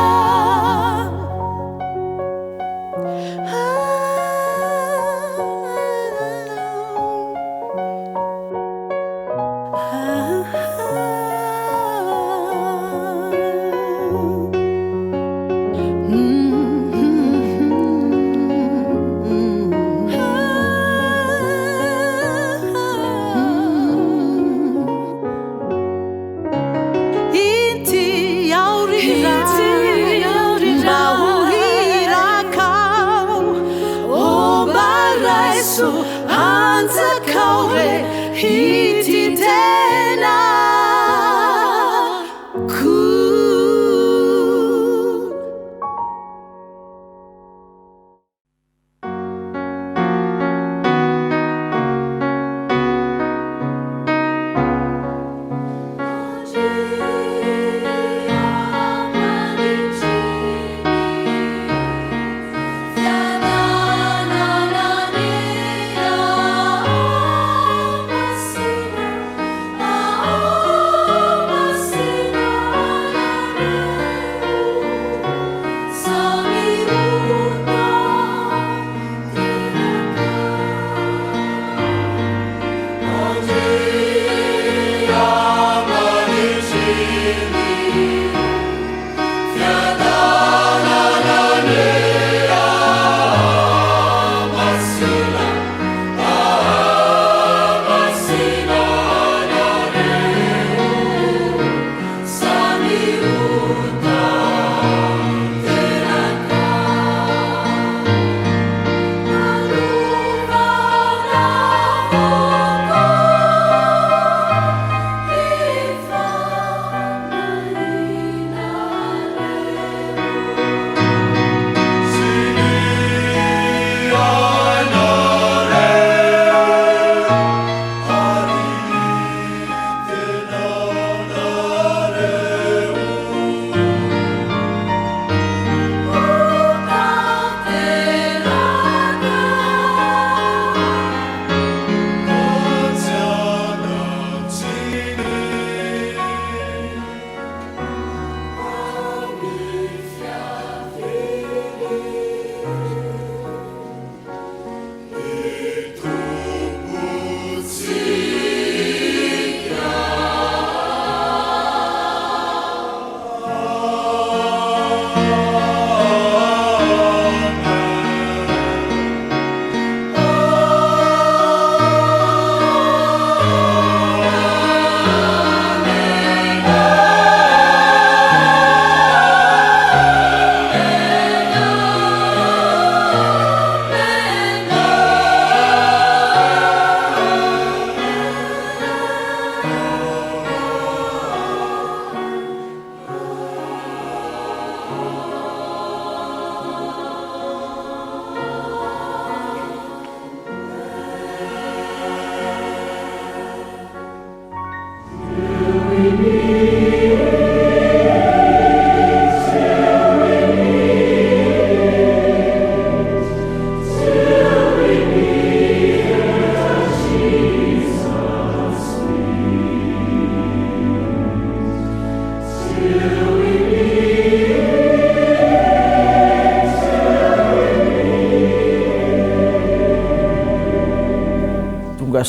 Hansa kaure hiti tena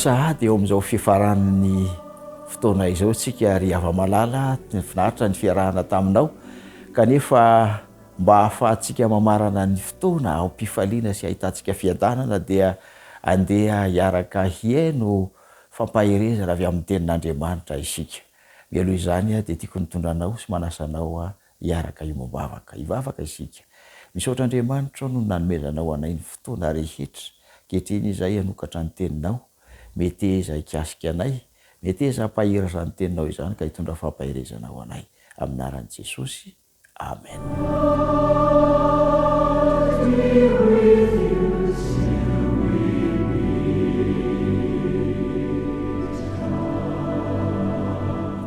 sahady eo amin'izao fifaran'ny fotoana izao tsika ry ava-malala finaritra ny fiarahana taminao kanefa mba ahafahantsika mamarana ny fotoana ao mpifaliana sy ahitantsika fiadanana dia andeha hiaraka hiaino fampaherezana avy amin'ny tenin'Andriamanitra isika. Mialoha izany dia tiako nitondranao sy manasanao hiaraka imombavaka hivavaka isika. Misaotra Andriamanitra no nanomezanao anay ny fotoana rehetra kehitriny izay hanokatra ny teninao mety eza hikasika anay mety eza hampahereza ny teninao izany ka hitondra fampaherezana ho anay amin'ny anaran'i Jesosy. Amen.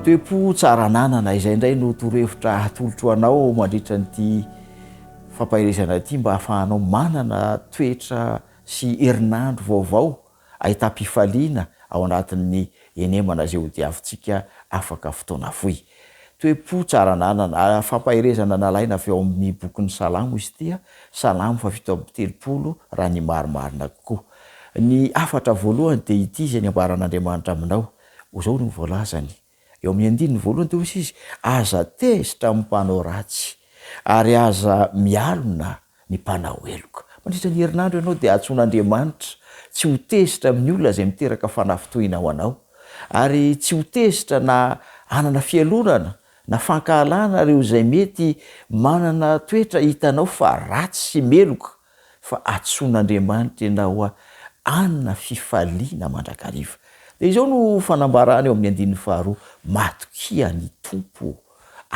Toepo tsara nanana izay indray no torohevitra atolotro anao mandritra nyity fampaherezana ity mba ahafahanao manana toetra sy herinandro vaovao ahita-pifaliana ao anatin'ny enemana izay ho diavintsika afaka fotoana fohy. Toepo tsara nanana fampaherezana nalaina avy ao amin'ny bokin'ny Salamo izy ity, Salamo 130 raha ny marimarina kokoa. Ny afatra voalohany dia ity izay niambaran'Andriamanitra aminao. Izao no voalazany. Eo amin'ny 9 voalohany dia hoy izy aza tezitra amin'ny mpanao ratsy ary aza mialona ny mpanao heloka. Mandritra ny herinandro ianao dia atsoin'Andriamanitra tsy ho tezitra amin'ny olona izay miteraka fanafitohina ho anao ary tsy ho tezitra na hanana fialonana na fankahalana reo izay mety manana toetra hitanao fa ratsy sy meloka fa atsoin'Andriamanitra ianao anina fifaliana mandrakariva. Dia izao no fanambarana eo amin'ny 12 matokia ny tompo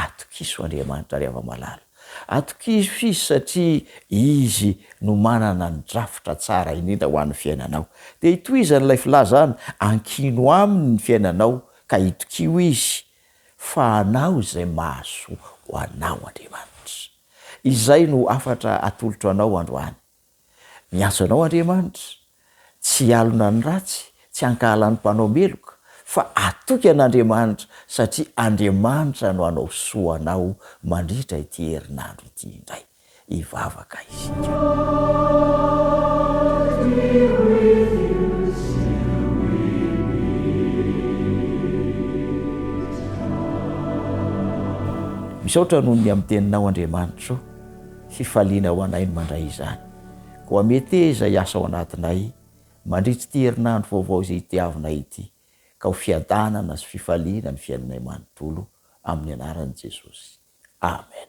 atokiso Andriamanitra ry ava-malala. Atokiso izy satria izy no manana ny drafitra tsara indrindra ho an'ny fiainanao. Dia itoizan'ilay filazana ankino aminy ny fiainanao ka itokio izy fa anao izay mahasoa ho anao Andriamanitra. Izay no afatra atolotra anao androany. Miantso anao Andriamanitra, tsy alona ny ratsy, tsy hankahalan'ny mpanao meloka, fa atoky an'Andriamanitra satria Andriamanitra no anao soa anao mandritra ity herinandro ity indray. Ivavaka isika. Misaotra noho ny amin'ny teninao Andriamanitra, fifaliana ho anay no mandray izany. Koa mety izay asa ao anatinay mandritra ity herinandro vaovao izay itiavinay ity, ka ho fiadanana sy fifaliana ny fiainanay manontolo amin'ny anaran'i Jesosy. Amen.